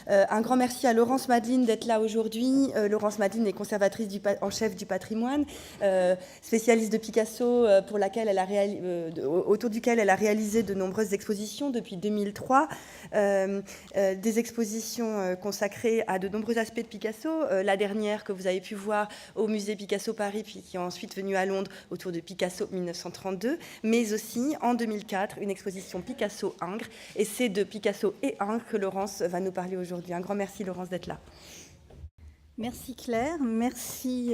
Un grand merci à Laurence Madeline d'être là aujourd'hui. Laurence Madeline est conservatrice en chef du patrimoine, spécialiste de Picasso, autour duquel elle a réalisé de nombreuses expositions depuis 2003. Des expositions consacrées à de nombreux aspects de Picasso. La dernière que vous avez pu voir au musée Picasso Paris, puis qui est ensuite venue à Londres autour de Picasso 1932, mais aussi en 2004 une exposition Picasso-Ingres. Et c'est de Picasso et Ingres que Laurence va nous parler aujourd'hui. Un grand merci Laurence d'être là. Merci Claire, merci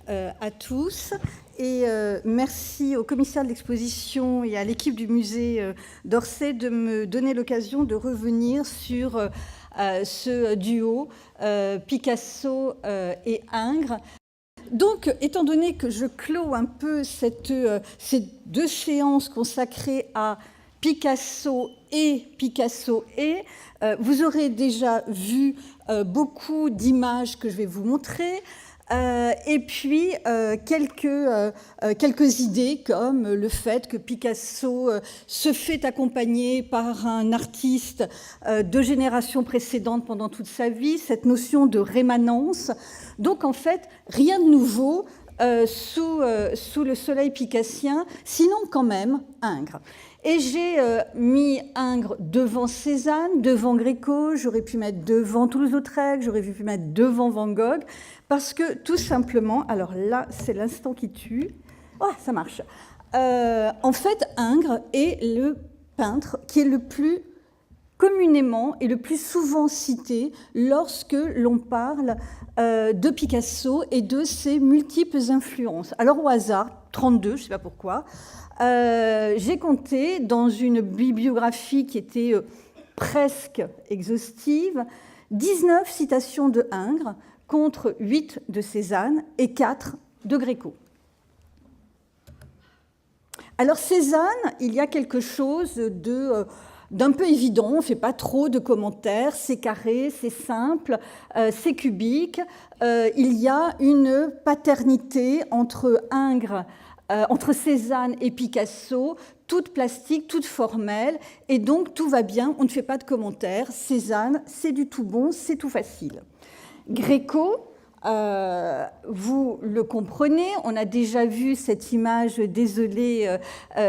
à tous et merci au commissaire de l'exposition et à l'équipe du musée d'Orsay de me donner l'occasion de revenir sur ce duo Picasso et Ingres. Donc, étant donné que je clôt un peu ces deux séances consacrées à Picasso et, vous aurez déjà vu beaucoup d'images que je vais vous montrer, et puis quelques idées comme le fait que Picasso se fait accompagner par un artiste de génération précédente pendant toute sa vie, cette notion de rémanence. Donc en fait, rien de nouveau sous le soleil picassien, sinon quand même Ingres. Et j'ai mis Ingres devant Cézanne, devant Gréco, j'aurais pu mettre devant Toulouse-Lautrec, j'aurais pu mettre devant Van Gogh, parce que tout simplement, alors là c'est l'instant qui tue, oh, ça marche. En fait, Ingres est le peintre qui est le plus communément et le plus souvent cité lorsque l'on parle de Picasso et de ses multiples influences. Alors au hasard, 32, je ne sais pas pourquoi, j'ai compté dans une bibliographie qui était presque exhaustive 19 citations de Ingres contre 8 de Cézanne et 4 de Gréco. Alors Cézanne, il y a quelque chose d'un peu évident, on ne fait pas trop de commentaires, c'est carré, c'est simple, c'est cubique. Il y a une paternité entre Ingres, entre Cézanne et Picasso, toute plastique, toute formelle, et donc tout va bien, on ne fait pas de commentaires. Cézanne, c'est du tout bon, c'est tout facile. Gréco, vous le comprenez, on a déjà vu cette image, désolée,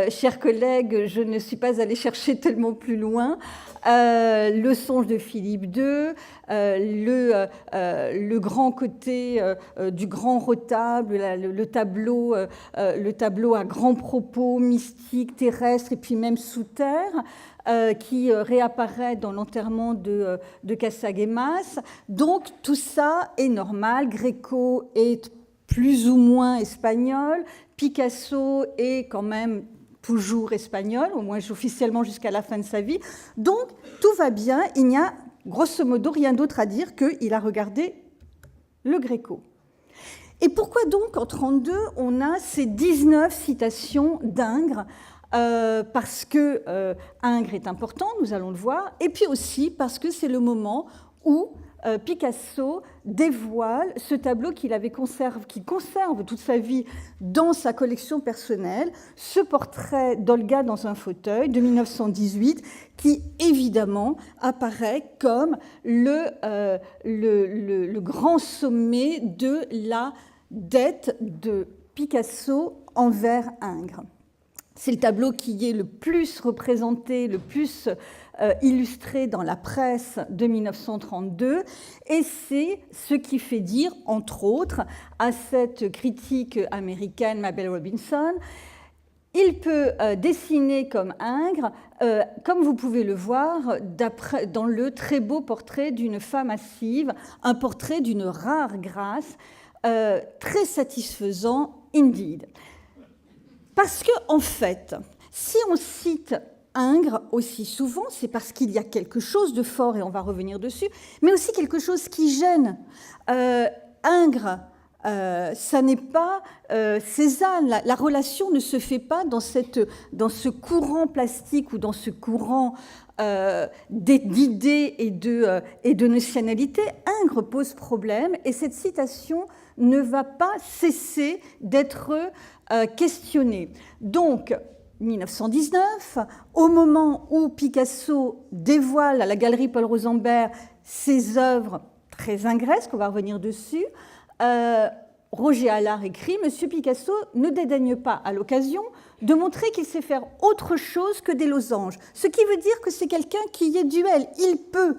chers collègues, je ne suis pas allée chercher tellement plus loin. Le songe de Philippe II, le grand côté du grand retable, le tableau à grands propos, mystique, terrestre et puis même sous terre, qui réapparaît dans l'enterrement de Casagemas. Donc tout ça est normal. Gréco est plus ou moins espagnol. Picasso est quand même toujours espagnol, au moins officiellement jusqu'à la fin de sa vie. Donc tout va bien. Il n'y a grosso modo rien d'autre à dire qu'il a regardé le Gréco. Et pourquoi donc en 1932 on a ces 19 citations d'Ingres? Parce que Ingres est important, nous allons le voir, et puis aussi parce que c'est le moment où Picasso dévoile ce tableau qu'il conserve toute sa vie dans sa collection personnelle, ce portrait d'Olga dans un fauteuil de 1918, qui évidemment apparaît comme le grand sommet de la dette de Picasso envers Ingres. C'est le tableau qui est le plus représenté, le plus illustré dans la presse de 1932, et c'est ce qui fait dire, entre autres, à cette critique américaine Mabel Robinson, il peut dessiner comme Ingres, comme vous pouvez le voir dans le très beau portrait d'une femme massive, un portrait d'une rare grâce, très satisfaisant indeed. Parce qu'en fait, si on cite Ingres aussi souvent, c'est parce qu'il y a quelque chose de fort, et on va revenir dessus, mais aussi quelque chose qui gêne. Ingres, ça n'est pas Cézanne. La relation ne se fait pas dans ce courant plastique ou dans ce courant d'idées et de nationalité. Ingres pose problème, et cette citation ne va pas cesser d'être questionnée. Donc, 1919, au moment où Picasso dévoile à la galerie Paul Rosenberg ses œuvres très ingresques, on va revenir dessus, Roger Allard écrit « Monsieur Picasso ne dédaigne pas à l'occasion de montrer qu'il sait faire autre chose que des losanges. » Ce qui veut dire que c'est quelqu'un qui est duel. Il peut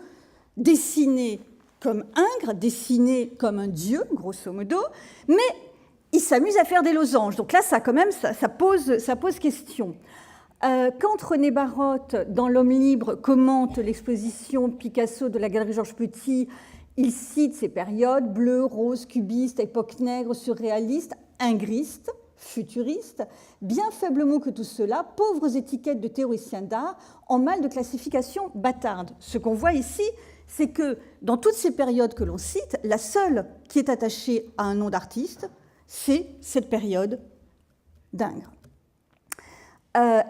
dessiner comme Ingres, dessiner comme un dieu, grosso modo, mais il s'amuse à faire des losanges. Donc là, ça, quand même, ça pose question. Quand René Barotte, dans L'Homme libre, commente l'exposition Picasso de la Galerie Georges Petit, il cite ces périodes bleu, rose, cubiste, époque nègre, surréaliste, ingriste, futuriste, bien faiblement que tout cela, pauvres étiquettes de théoriciens d'art en mal de classification bâtarde. Ce qu'on voit ici, c'est que dans toutes ces périodes que l'on cite, la seule qui est attachée à un nom d'artiste, c'est cette période d'Ingres.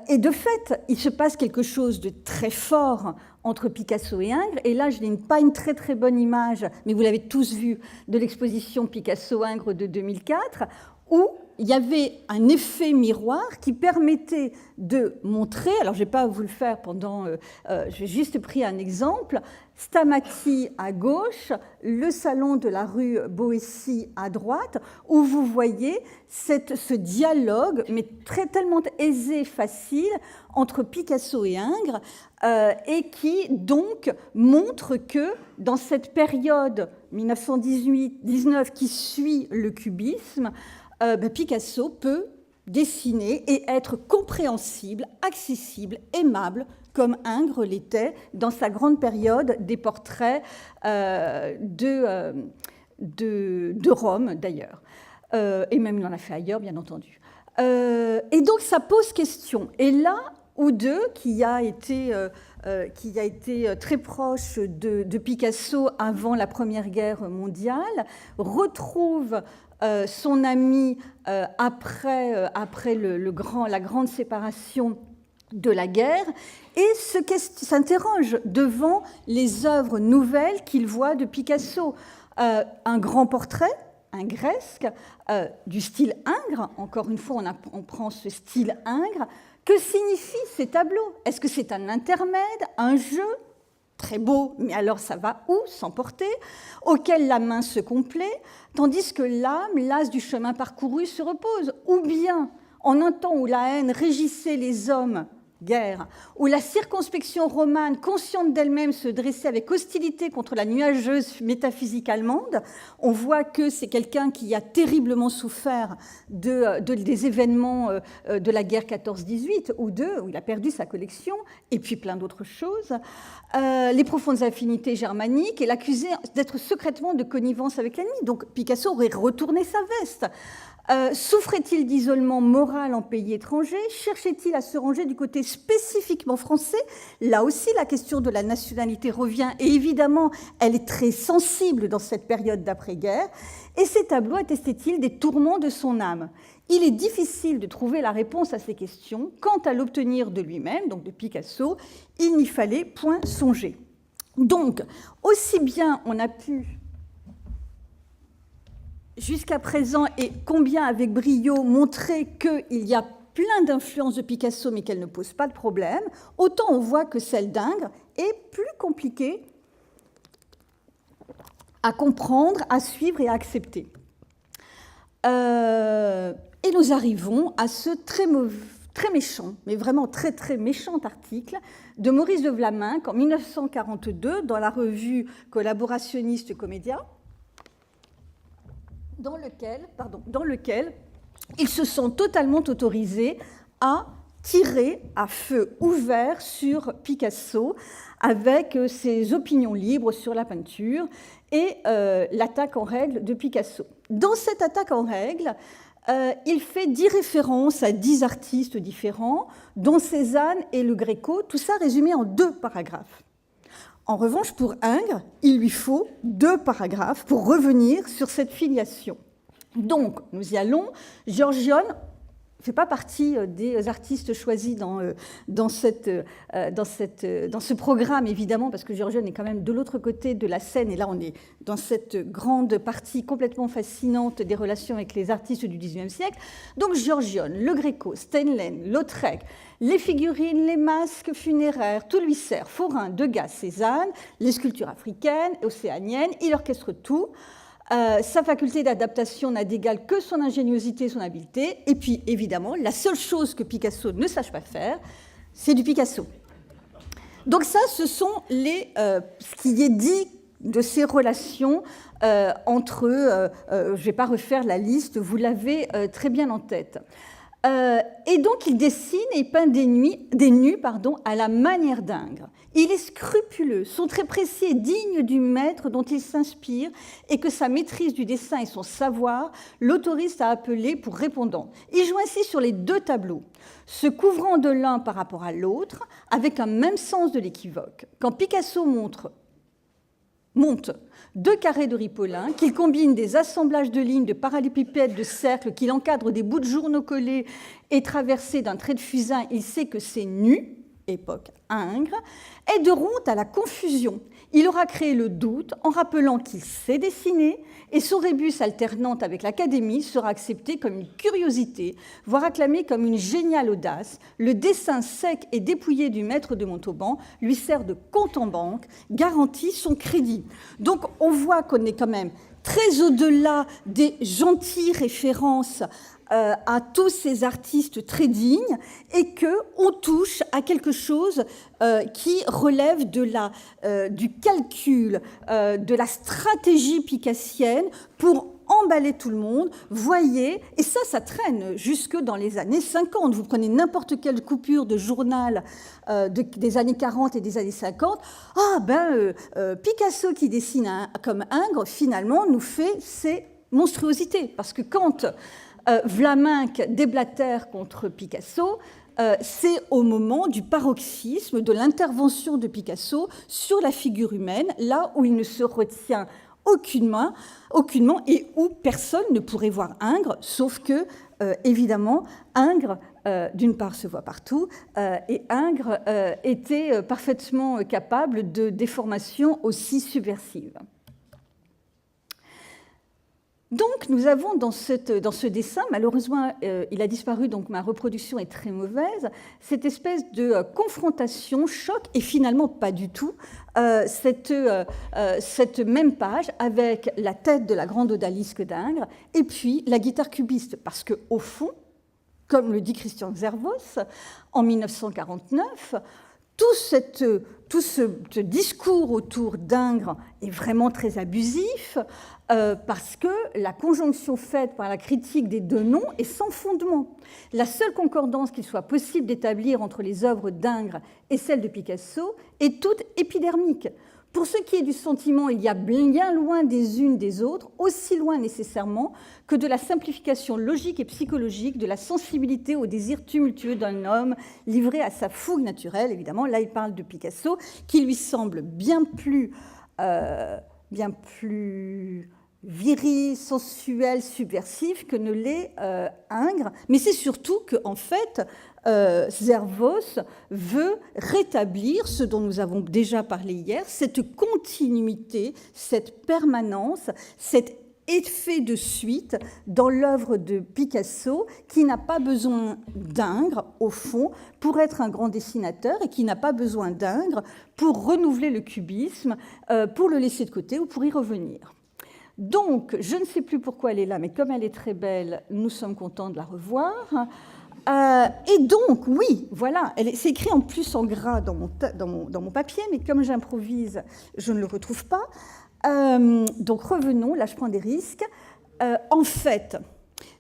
Et de fait, il se passe quelque chose de très fort entre Picasso et Ingres. Et là, je n'ai pas une très très bonne image, mais vous l'avez tous vu, de l'exposition Picasso-Ingres de 2004, où il y avait un effet miroir qui permettait de montrer, alors je ne vais pas vous le faire pendant, j'ai juste pris un exemple, Stamati à gauche, le salon de la rue Boétie à droite, où vous voyez ce dialogue, mais tellement aisé, facile, entre Picasso et Ingres, et qui donc montre que dans cette période 1918-19 qui suit le cubisme, Picasso peut dessiner et être compréhensible, accessible, aimable, comme Ingres l'était dans sa grande période des portraits de Rome, d'ailleurs. Et même il en a fait ailleurs, bien entendu. Et donc ça pose question. Et là, Oudeux, qui a été très proche de Picasso avant la Première Guerre mondiale, retrouve son ami après la grande séparation de la guerre et s'interroge devant les œuvres nouvelles qu'il voit de Picasso. Un grand portrait, ingresque, du style Ingres. Encore une fois, on prend ce style Ingres. Que signifient ces tableaux? Est-ce que c'est un intermède, un jeu? Très beau, mais alors ça va où? S'emporter, auquel la main se complaît, tandis que l'âme, lasse du chemin parcouru, se repose. Ou bien, en un temps où la haine régissait les hommes, guerre, où la circonspection romane, consciente d'elle-même, se dressait avec hostilité contre la nuageuse métaphysique allemande, on voit que c'est quelqu'un qui a terriblement souffert des événements de la guerre 14-18, où il a perdu sa collection, et puis plein d'autres choses. Les profondes affinités germaniques, et l'accusé d'être secrètement de connivence avec l'ennemi. Donc Picasso aurait retourné sa veste. Souffrait-il d'isolement moral en pays étranger? Cherchait-il à se ranger du côté spécifiquement français? Là aussi, la question de la nationalité revient, et évidemment, elle est très sensible dans cette période d'après-guerre. Et ces tableaux attestaient-ils des tourments de son âme? Il est difficile de trouver la réponse à ces questions. Quant à l'obtenir de lui-même, donc de Picasso, il n'y fallait point songer. Donc, aussi bien on a pu jusqu'à présent, et combien avec brio, montrer qu'il y a plein d'influences de Picasso, mais qu'elles ne posent pas de problème, autant on voit que celle d'Ingres est plus compliquée à comprendre, à suivre et à accepter. Et nous arrivons à ce très méchant, mais vraiment très très méchant article de Maurice de Vlaminck en 1942 dans la revue collaborationniste Comédia, dans lequel ils se sont totalement autorisés à tirer à feu ouvert sur Picasso avec ses opinions libres sur la peinture et l'attaque en règle de Picasso. Dans cette attaque en règle, il fait 10 références à 10 artistes différents, dont Cézanne et Le Greco, tout ça résumé en 2 paragraphes. En revanche, pour Ingres, il lui faut 2 paragraphes pour revenir sur cette filiation. Donc, nous y allons. Giorgione, fait pas partie des artistes choisis dans ce programme, évidemment, parce que Giorgione est quand même de l'autre côté de la scène, et là on est dans cette grande partie complètement fascinante des relations avec les artistes du XIXe siècle. Donc Giorgione, Le Greco, Steinlen, Lautrec, les figurines, les masques funéraires, tout lui sert, Forain, Degas, Cézanne, les sculptures africaines, océaniennes, il orchestre tout. Sa faculté d'adaptation n'a d'égal que son ingéniosité et son habileté. Et puis, évidemment, la seule chose que Picasso ne sache pas faire, c'est du Picasso. Donc ça, ce sont ce qui est dit de ces relations entre eux. Je ne vais pas refaire la liste, vous l'avez très bien en tête. Et donc, il dessine et peint des nus à la manière d'Ingres. Il est scrupuleux, son trait précis et digne du maître dont il s'inspire et que sa maîtrise du dessin et son savoir l'autorisent à appeler pour répondant. Il joue ainsi sur les deux tableaux, se couvrant de l'un par rapport à l'autre, avec un même sens de l'équivoque. Quand Picasso monte deux carrés de Ripollin, qu'il combine des assemblages de lignes, de parallélépipèdes, de cercles, qu'il encadre des bouts de journaux collés et traversés d'un trait de fusain, il sait que c'est nu, époque Ingres, et de Ronde à la confusion. Il aura créé le doute en rappelant qu'il sait dessiner et son rébus alternante avec l'Académie sera accepté comme une curiosité, voire acclamé comme une géniale audace. Le dessin sec et dépouillé du maître de Montauban lui sert de compte en banque, garantit son crédit. Donc on voit qu'on est quand même très au-delà des gentilles références à tous ces artistes très dignes et qu'on touche à quelque chose qui relève du calcul, de la stratégie picassienne pour emballer tout le monde. Voyez, et ça traîne jusque dans les années 50. Vous prenez n'importe quelle coupure de journal des années 40 et des années 50. Picasso qui dessine comme Ingres, finalement, nous fait ces monstruosités. Parce que quand Vlaminck déblatère contre Picasso, c'est au moment du paroxysme de l'intervention de Picasso sur la figure humaine, là où il ne se retient aucunement et où personne ne pourrait voir Ingres, sauf que, évidemment, Ingres, d'une part, se voit partout, et Ingres était parfaitement capable de déformations aussi subversives. Donc, nous avons dans ce dessin, malheureusement, il a disparu, donc ma reproduction est très mauvaise, cette espèce de confrontation, choc, et finalement pas du tout, cette même page avec la tête de la grande odalisque d'Ingres, et puis la guitare cubiste, parce qu'au fond, comme le dit Christian Xervos, en 1949, tout ce discours autour d'Ingres est vraiment très abusif parce que la conjonction faite par la critique des deux noms est sans fondement. La seule concordance qu'il soit possible d'établir entre les œuvres d'Ingres et celles de Picasso est toute épidermique. Pour ce qui est du sentiment, il y a bien loin des unes des autres, aussi loin nécessairement que de la simplification logique et psychologique de la sensibilité au désir tumultueux d'un homme livré à sa fougue naturelle. Évidemment, là, il parle de Picasso, qui lui semble bien plus viril, sensuel, subversif que ne l'est Ingres. Mais c'est surtout qu'en fait, Xervos veut rétablir ce dont nous avons déjà parlé hier, cette continuité, cette permanence, cet effet de suite dans l'œuvre de Picasso qui n'a pas besoin d'Ingres, au fond, pour être un grand dessinateur et qui n'a pas besoin d'Ingres pour renouveler le cubisme, pour le laisser de côté ou pour y revenir. Donc, je ne sais plus pourquoi elle est là, mais comme elle est très belle, nous sommes contents de la revoir. Et donc, oui, voilà, c'est écrit en plus en gras dans mon papier, mais comme j'improvise, je ne le retrouve pas. Donc revenons, là je prends des risques. En fait,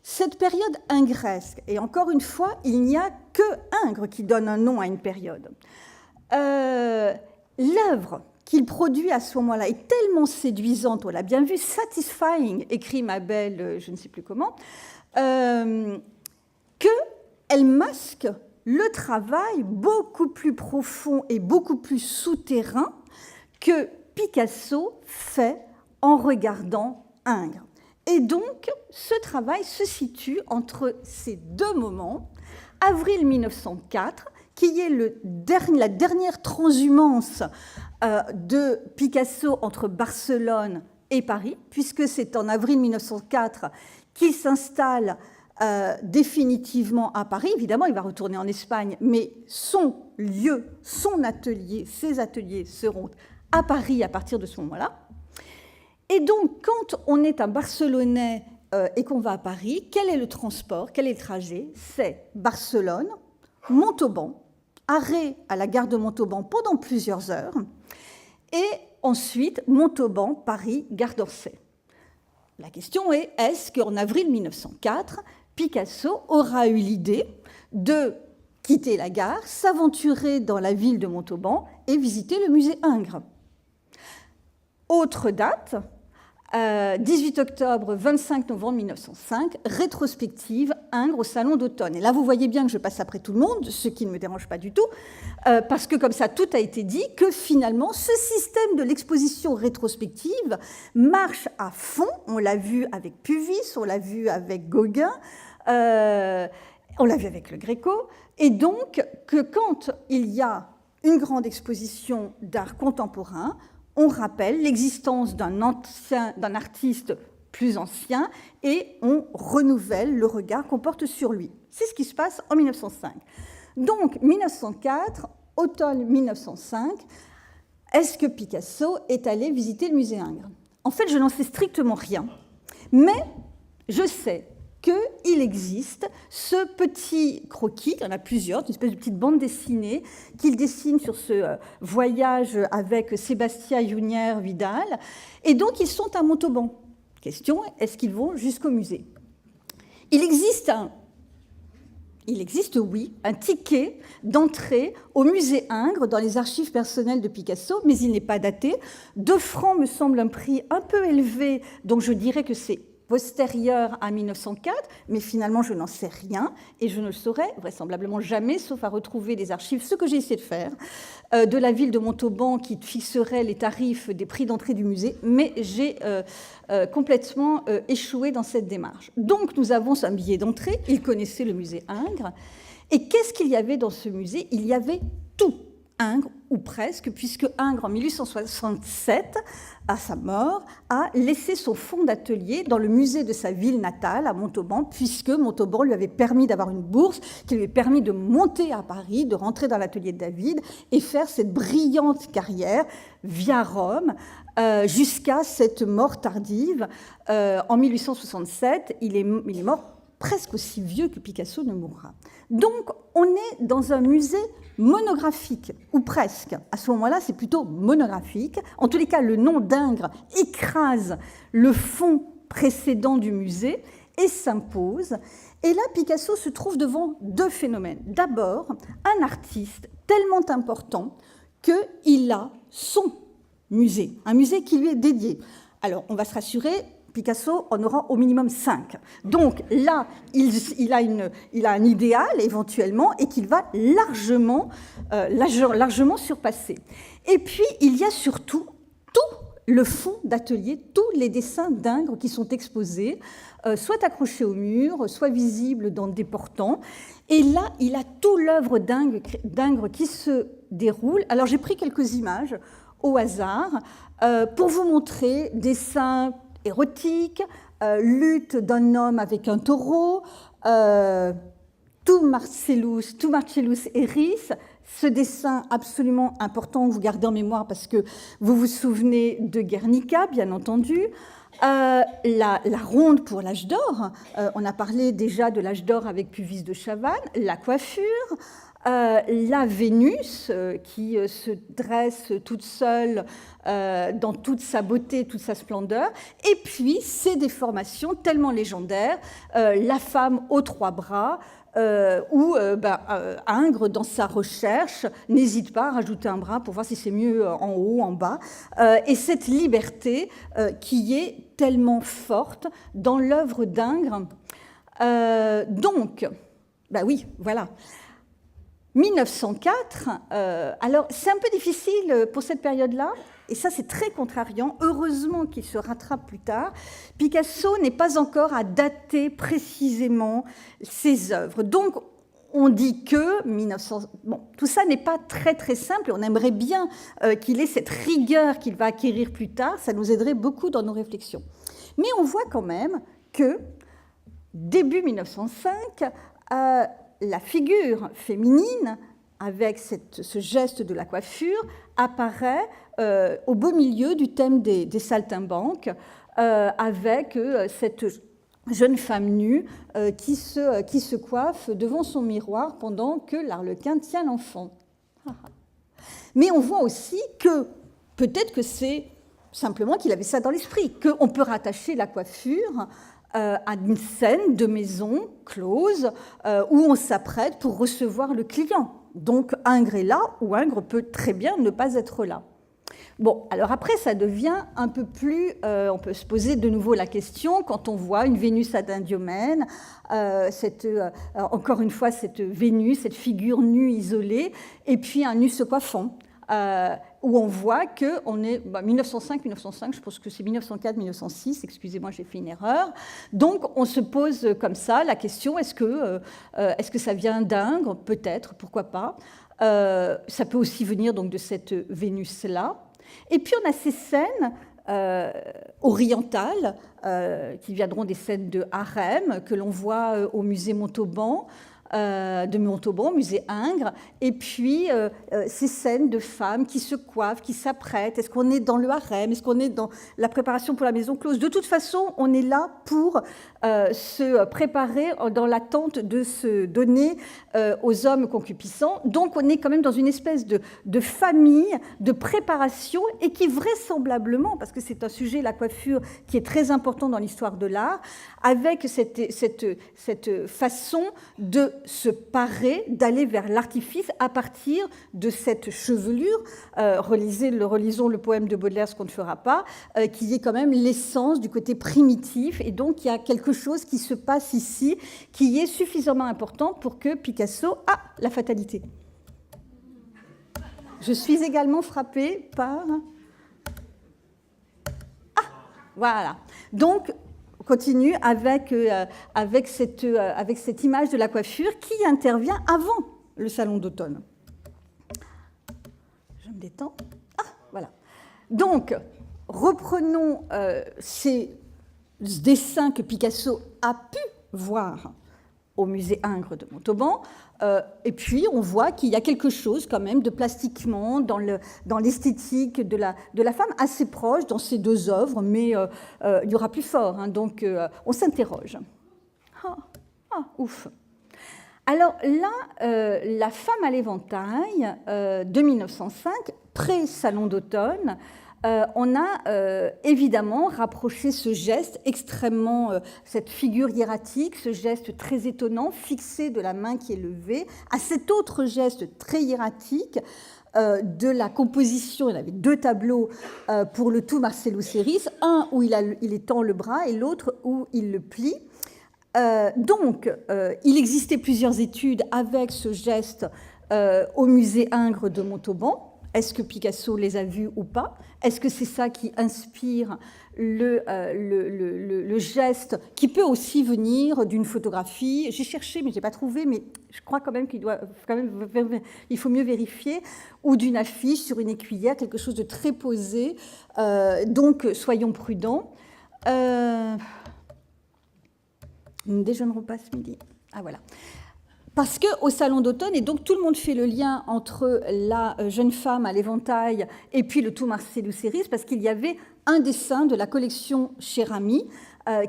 cette période ingresque, et encore une fois, il n'y a que Ingres qui donne un nom à une période. L'œuvre qu'il produit à ce moment-là est tellement séduisante, on l'a bien vu, satisfying, écrit ma belle, je ne sais plus comment, qu'elle masque le travail beaucoup plus profond et beaucoup plus souterrain que Picasso fait en regardant Ingres. Et donc, ce travail se situe entre ces deux moments, avril 1904, qui est la dernière transhumance de Picasso entre Barcelone et Paris, puisque c'est en avril 1904 qu'il s'installe définitivement à Paris. Évidemment, il va retourner en Espagne, mais son lieu, son atelier, ses ateliers seront à Paris à partir de ce moment-là. Et donc, quand on est un Barcelonais et qu'on va à Paris, quel est le transport, quel est le trajet? C'est Barcelone, Montauban, arrêt à la gare de Montauban pendant plusieurs heures, et ensuite Montauban, Paris, gare d'Orsay. La question est, est-ce qu'en avril 1904, Picasso aura eu l'idée de quitter la gare, s'aventurer dans la ville de Montauban et visiter le musée Ingres? Autre date, 18 octobre, 25 novembre 1905, rétrospective Ingres au Salon d'automne. Et là, vous voyez bien que je passe après tout le monde, ce qui ne me dérange pas du tout, parce que comme ça, tout a été dit, que finalement, ce système de l'exposition rétrospective marche à fond. On l'a vu avec Puvis, on l'a vu avec Gauguin, on l'a vu avec le Gréco, et donc que quand il y a une grande exposition d'art contemporain, on rappelle l'existence d'un artiste plus ancien et on renouvelle le regard qu'on porte sur lui. C'est ce qui se passe en 1905. Donc, 1904, automne 1905, est-ce que Picasso est allé visiter le musée Ingres? En fait, je n'en sais strictement rien, mais je sais qu'il existe ce petit croquis, il y en a plusieurs, une espèce de petite bande dessinée qu'il dessine sur ce voyage avec Sébastien Junière-Vidal. Et donc, ils sont à Montauban. Question, est-ce qu'ils vont jusqu'au musée? Il existe, oui, un ticket d'entrée au musée Ingres dans les archives personnelles de Picasso, mais il n'est pas daté. 2 francs me semble un prix un peu élevé, donc je dirais que c'est postérieure à 1904, mais finalement je n'en sais rien et je ne le saurai vraisemblablement jamais, sauf à retrouver les archives, ce que j'ai essayé de faire, de la ville de Montauban qui fixerait les tarifs des prix d'entrée du musée, mais j'ai complètement échoué dans cette démarche. Donc nous avons un billet d'entrée, il connaissait le musée Ingres, et qu'est-ce qu'il y avait dans ce musée? Il y avait tout Ingres, ou presque, puisque Ingres, en 1867, à sa mort, a laissé son fonds d'atelier dans le musée de sa ville natale, à Montauban, puisque Montauban lui avait permis d'avoir une bourse qui lui avait permis de monter à Paris, de rentrer dans l'atelier de David et faire cette brillante carrière via Rome jusqu'à cette mort tardive. En 1867, il est mort presque aussi vieux que Picasso ne mourra. Donc, on est dans un musée monographique, ou presque. À ce moment-là, c'est plutôt monographique. En tous les cas, le nom d'Ingres écrase le fond précédent du musée et s'impose. Et là, Picasso se trouve devant 2 phénomènes. D'abord, un artiste tellement important qu'il a son musée, un musée qui lui est dédié. Alors, on va se rassurer, Picasso en aura au minimum 5. Donc là, il a un idéal éventuellement et qu'il va largement surpasser. Et puis, il y a surtout tout le fond d'atelier, tous les dessins d'Ingres qui sont exposés, soit accrochés au mur, soit visibles dans des portants. Et là, il a toute l'œuvre d'Ingres qui se déroule. Alors, j'ai pris quelques images au hasard pour vous montrer dessins érotique, lutte d'un homme avec un taureau, tout Marcellus Eris, ce dessin absolument important que vous gardez en mémoire parce que vous vous souvenez de Guernica, bien entendu, la ronde pour l'âge d'or, on a parlé déjà de l'âge d'or avec Puvis de Chavannes, la coiffure, la Vénus qui se dresse toute seule dans toute sa beauté, toute sa splendeur, et puis ces déformations tellement légendaires, la femme aux 3 bras, où Ingres, dans sa recherche, n'hésite pas à rajouter un bras pour voir si c'est mieux en haut, en bas, et cette liberté qui est tellement forte dans l'œuvre d'Ingres. Donc, oui, voilà. 1904, alors c'est un peu difficile pour cette période-là, et ça c'est très contrariant, heureusement qu'il se rattrape plus tard, Picasso n'est pas encore à dater précisément ses œuvres. Donc on dit que 1900... Bon, tout ça n'est pas très très simple, on aimerait bien qu'il ait cette rigueur qu'il va acquérir plus tard, ça nous aiderait beaucoup dans nos réflexions. Mais on voit quand même que, début 1905, la figure féminine, avec ce geste de la coiffure, apparaît au beau milieu du thème des saltimbanques, avec cette jeune femme nue qui se coiffe devant son miroir pendant que l'arlequin tient l'enfant. Mais on voit aussi que peut-être que c'est simplement qu'il avait ça dans l'esprit, qu'on peut rattacher la coiffure à une scène de maison close où on s'apprête pour recevoir le client. Donc Ingres est là, ou Ingres peut très bien ne pas être là. Bon, alors après, ça devient un peu plus... on peut se poser de nouveau la question, quand on voit une Vénus anadyomène, encore une fois, cette Vénus, cette figure nue isolée, et puis un nu se coiffant, où on voit qu'on est 1905, je pense que c'est 1904-1906, excusez-moi, j'ai fait une erreur. Donc, on se pose comme ça la question, est-ce que ça vient d'Ingres? Peut-être, pourquoi pas. Ça peut aussi venir donc de cette Vénus-là. Et puis, on a ces scènes orientales qui viendront des scènes de harem que l'on voit au musée Montauban, musée Ingres, et puis ces scènes de femmes qui se coiffent, qui s'apprêtent. Est-ce qu'on est dans le harem? Est-ce qu'on est dans la préparation pour la maison close? De toute façon, on est là pour se préparer dans l'attente de se donner aux hommes concupiscents. Donc, on est quand même dans une espèce de famille, de préparation, et qui vraisemblablement, parce que c'est un sujet, la coiffure, qui est très important dans l'histoire de l'art, avec cette façon de se parer, d'aller vers l'artifice à partir de cette chevelure. Relisons le poème de Baudelaire, ce qu'on ne fera pas, qui est quand même l'essence du côté primitif, et donc il y a quelque chose qui se passe ici, qui est suffisamment important pour que Picasso... Ah, la fatalité. Je suis également frappée par... Ah, voilà. Donc, on continue avec cette image de la coiffure qui intervient avant le salon d'automne. Je me détends. Ah, voilà. Donc, reprenons ces dessins que Picasso a pu voir au musée Ingres de Montauban, et puis on voit qu'il y a quelque chose quand même de plastiquement dans l'esthétique de la femme, assez proche dans ces deux œuvres, mais il y aura plus fort, hein, donc on s'interroge. Ouf. Alors là, la femme à l'éventail de 1905, pré-salon d'automne, on a évidemment rapproché ce geste extrêmement, cette figure hiératique, ce geste très étonnant, fixé de la main qui est levée, à cet autre geste très hiératique de la composition. Il y avait deux tableaux pour le tout Marcelo Serris, un où il étend le bras et l'autre où il le plie. Donc, il existait plusieurs études avec ce geste au musée Ingres de Montauban. Est-ce que Picasso les a vus ou pas? Est-ce que c'est ça qui inspire le geste qui peut aussi venir d'une photographie? J'ai cherché, mais je n'ai pas trouvé, mais je crois quand même il faut mieux vérifier, ou d'une affiche sur une écuyère, quelque chose de très posé. Donc, soyons prudents. Nous ne déjeunerons pas ce midi. Ah, voilà. Parce qu'au salon d'automne, et donc tout le monde fait le lien entre la jeune femme à l'éventail et puis le tout Marcelo Serris, parce qu'il y avait un dessin de la collection Cher-Ami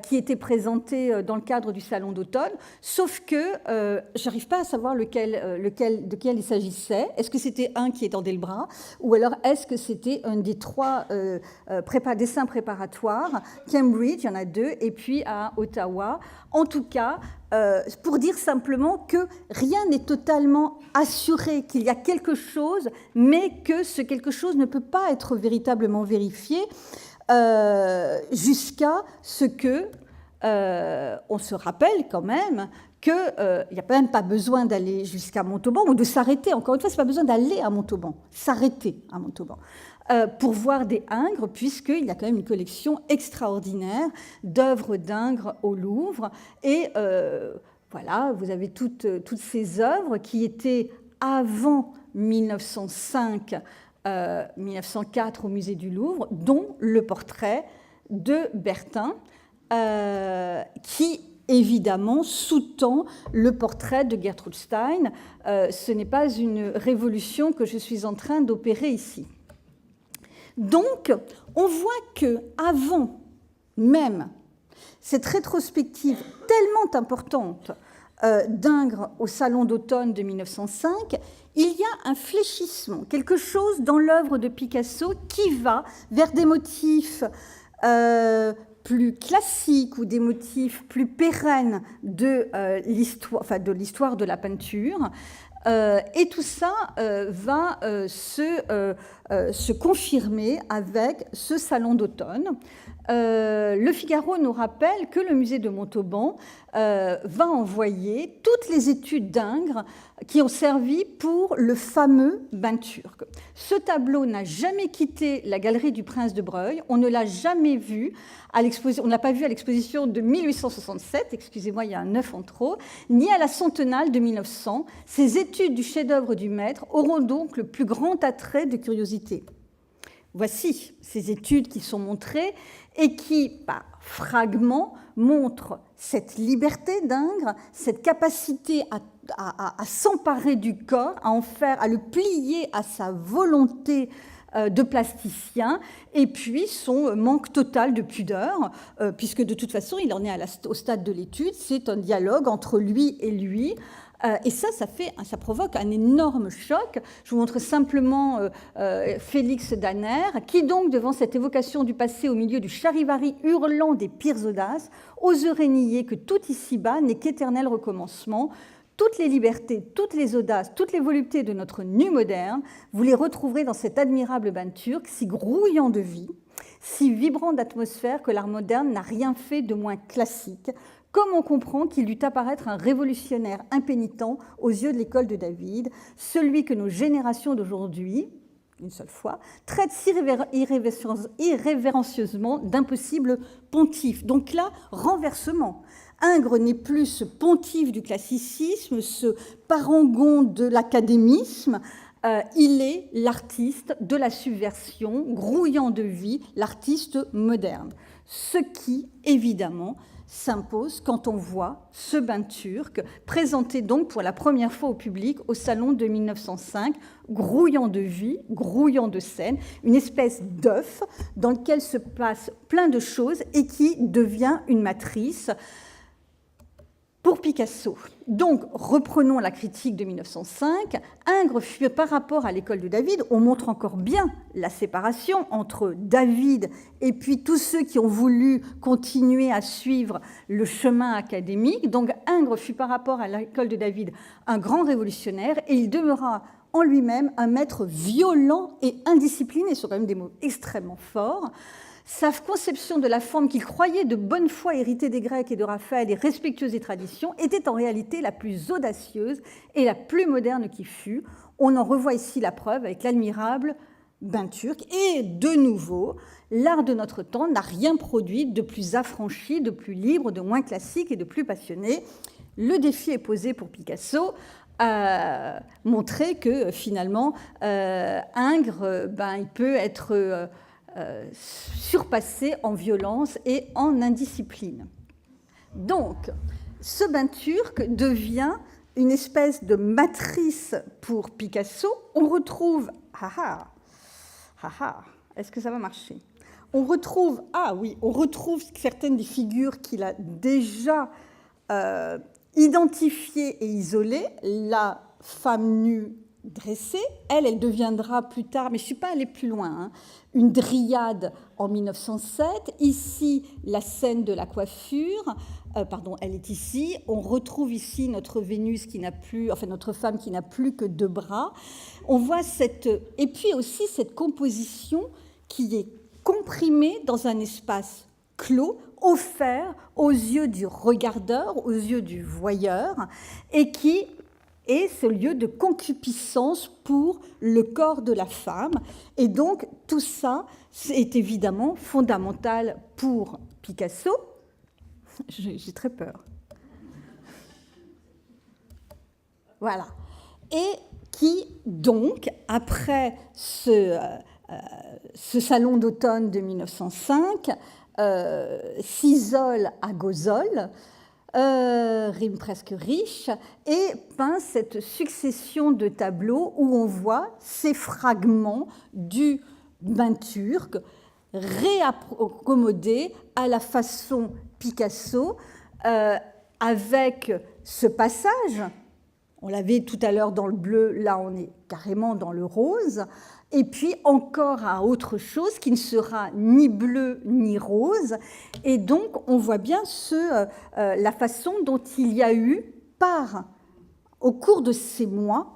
qui était présenté dans le cadre du salon d'automne, sauf que je n'arrive pas à savoir de quel il s'agissait. Est-ce que c'était un qui étendait le bras, ou alors est-ce que c'était un des trois dessins préparatoires? Cambridge, il y en a deux, et puis à Ottawa. En tout cas, pour dire simplement que rien n'est totalement assuré, qu'il y a quelque chose, mais que ce quelque chose ne peut pas être véritablement vérifié jusqu'à ce que on se rappelle quand même qu'il n'y a même pas besoin d'aller jusqu'à Montauban ou de s'arrêter. Encore une fois, ce n'est pas besoin d'aller à Montauban, s'arrêter à Montauban pour voir des Ingres, puisqu'il y a quand même une collection extraordinaire d'œuvres d'Ingres au Louvre. Et voilà, vous avez toutes ces œuvres qui étaient avant 1905, 1904 au musée du Louvre, dont le portrait de Bertin, qui évidemment sous-tend le portrait de Gertrude Stein. Ce n'est pas une révolution que je suis en train d'opérer ici. Donc, on voit que avant même cette rétrospective tellement importante d'Ingres au Salon d'automne de 1905, il y a un fléchissement, quelque chose dans l'œuvre de Picasso qui va vers des motifs plus classiques ou des motifs plus pérennes de l'histoire de la peinture. Et tout ça va se confirmer avec ce salon d'automne. Le Figaro nous rappelle que le musée de Montauban va envoyer toutes les études d'Ingres qui ont servi pour le fameux bain turc. Ce tableau n'a jamais quitté la galerie du Prince de Breuil, on ne l'a jamais vu à l'exposition, on ne l'a pas vu à l'exposition de 1867, excusez-moi, il y a un 9 en trop, ni à la centenale de 1900. Ces études du chef-d'œuvre du maître auront donc le plus grand attrait de curiosité. Voici ces études qui sont montrées et qui, par fragments, montrent cette liberté d'Ingres, cette capacité à s'emparer du corps, à le plier à sa volonté de plasticien, et puis son manque total de pudeur, puisque de toute façon, il en est au stade de l'étude, c'est un dialogue entre lui et lui. Et ça provoque un énorme choc. Je vous montre simplement Félix Danner, qui donc, devant cette évocation du passé au milieu du charivari hurlant des pires audaces, oserait nier que tout ici-bas n'est qu'éternel recommencement. Toutes les libertés, toutes les audaces, toutes les voluptés de notre nu moderne, vous les retrouverez dans cet admirable bain turc, si grouillant de vie, si vibrant d'atmosphère que l'art moderne n'a rien fait de moins classique, comme on comprend qu'il dut apparaître un révolutionnaire impénitent aux yeux de l'école de David, celui que nos générations d'aujourd'hui, une seule fois, traitent si irrévérencieusement d'impossible pontife. Donc là, renversement. Ingres n'est plus ce pontife du classicisme, ce parangon de l'académisme, il est l'artiste de la subversion, grouillant de vie, l'artiste moderne. Ce qui, évidemment, s'impose quand on voit ce bain turc, présenté donc pour la première fois au public au salon de 1905, grouillant de vie, grouillant de scène, une espèce d'œuf dans lequel se passe plein de choses et qui devient une matrice pour Picasso. Donc, reprenons la critique de 1905. Ingres fut, par rapport à l'école de David, on montre encore bien la séparation entre David et puis tous ceux qui ont voulu continuer à suivre le chemin académique. Donc, Ingres fut, par rapport à l'école de David, un grand révolutionnaire et il demeura en lui-même un maître violent et indiscipliné. Ce sont quand même des mots extrêmement forts. Sa conception de la forme qu'il croyait de bonne foi héritée des Grecs et de Raphaël et respectueuse des traditions était en réalité la plus audacieuse et la plus moderne qui fût. On en revoit ici la preuve avec l'admirable bain turc. Et de nouveau, l'art de notre temps n'a rien produit de plus affranchi, de plus libre, de moins classique et de plus passionné. Le défi est posé pour Picasso. Montrer que finalement, Ingres, il peut être surpassé en violence et en indiscipline. Donc, ce bain turc devient une espèce de matrice pour Picasso. On retrouve... est-ce que ça va marcher ? On retrouve certaines des figures qu'il a déjà identifiées et isolées. La femme nue dressée, elle deviendra plus tard, mais je ne suis pas allée plus loin, une dryade en 1907. Ici, la scène de la coiffure, elle est ici. On retrouve ici notre Vénus qui n'a plus, notre femme qui n'a plus que 2 bras. On voit et puis aussi cette composition qui est comprimée dans un espace clos offert aux yeux du regardeur, aux yeux du voyeur, et qui est ce lieu de concupiscence pour le corps de la femme. Et donc, tout ça est évidemment fondamental pour Picasso. J'ai très peur. Voilà. Et qui, donc, après ce salon d'automne de 1905, s'isole à Gozol, rime presque riche, et peint cette succession de tableaux où on voit ces fragments du bain turc réaccommodés à la façon Picasso, avec ce passage, on l'avait tout à l'heure dans le bleu, là on est carrément dans le rose, et puis encore à autre chose qui ne sera ni bleu ni rose. Et donc on voit bien la façon dont il y a eu, au cours de ces mois,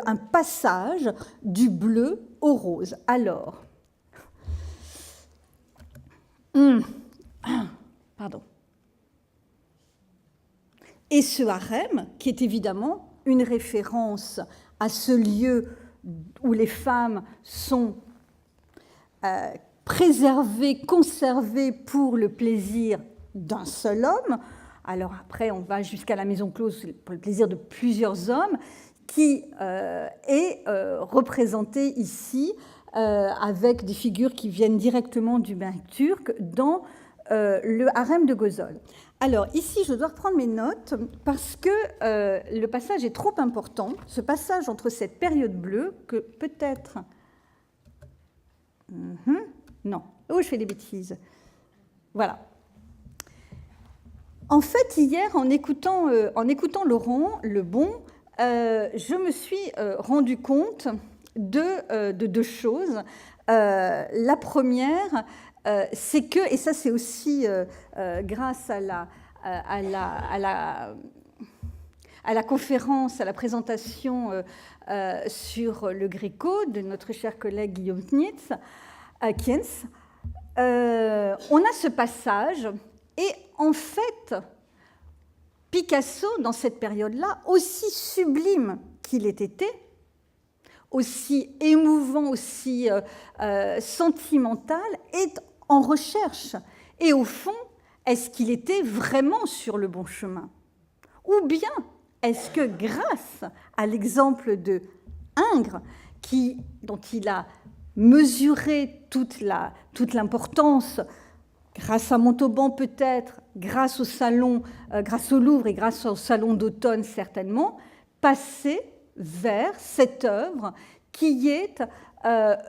un passage du bleu au rose. Alors, pardon. Et ce harem, qui est évidemment une référence à ce lieu où les femmes sont préservées, conservées pour le plaisir d'un seul homme. Alors après, on va jusqu'à la maison close pour le plaisir de plusieurs hommes, qui est représenté ici avec des figures qui viennent directement du bain turc dans le harem de Gozol. Alors ici, je dois reprendre mes notes parce que le passage est trop important, ce passage entre cette période bleue que peut-être... Non, oh, je fais des bêtises. Voilà. En fait, hier, en écoutant Laurent Lebon, je me suis rendu compte de deux choses. La première, c'est que, et ça c'est aussi grâce à la conférence, à la présentation sur le Gréco de notre cher collègue Guillaume Kientz, on a ce passage, et en fait, Picasso, dans cette période-là, aussi sublime qu'il ait été, aussi émouvant, aussi sentimental, est en recherche. Et au fond, est-ce qu'il était vraiment sur le bon chemin? Ou bien est-ce que grâce à l'exemple de Ingres, dont il a mesuré toute l'importance, grâce à Montauban peut-être, grâce au salon, grâce au Louvre et grâce au salon d'automne certainement, passer vers cette œuvre qui est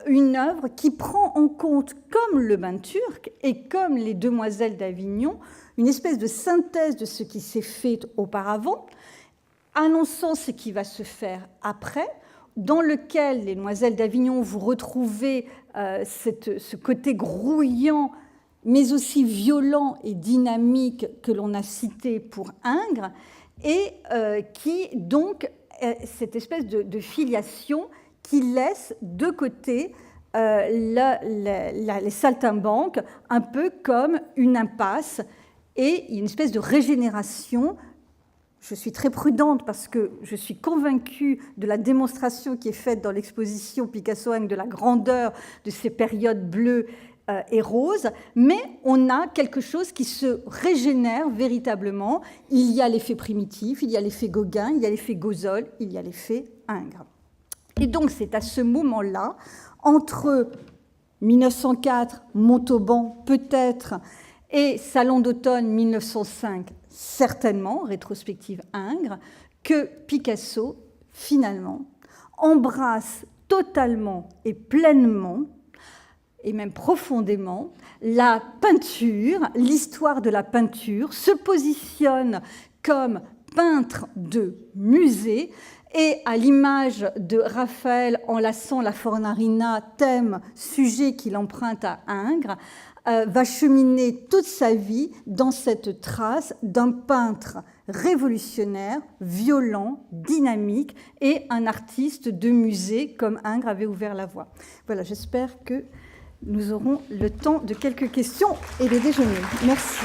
une œuvre qui prend en compte, comme le bain turc et comme les Demoiselles d'Avignon, une espèce de synthèse de ce qui s'est fait auparavant, annonçant ce qui va se faire après, dans lequel les Demoiselles d'Avignon, vous retrouvez ce côté grouillant, mais aussi violent et dynamique que l'on a cité pour Ingres, et qui donc cette espèce de filiation qui laisse de côté les saltimbanques, un peu comme une impasse, et une espèce de régénération. Je suis très prudente parce que je suis convaincue de la démonstration qui est faite dans l'exposition Picasso-Ingres de la grandeur de ces périodes bleues et roses, mais on a quelque chose qui se régénère véritablement. Il y a l'effet primitif, il y a l'effet Gauguin, il y a l'effet Gozol, il y a l'effet Ingres. Et donc c'est à ce moment-là, entre 1904, Montauban peut-être, et Salon d'automne 1905, certainement, rétrospective Ingres, que Picasso, finalement, embrasse totalement et pleinement, et même profondément, la peinture, l'histoire de la peinture, se positionne comme peintre de musée, et à l'image de Raphaël enlaçant la Fornarina, thème, sujet qu'il emprunte à Ingres, va cheminer toute sa vie dans cette trace d'un peintre révolutionnaire, violent, dynamique, et un artiste de musée comme Ingres avait ouvert la voie. Voilà, j'espère que nous aurons le temps de quelques questions et de déjeuner. Merci.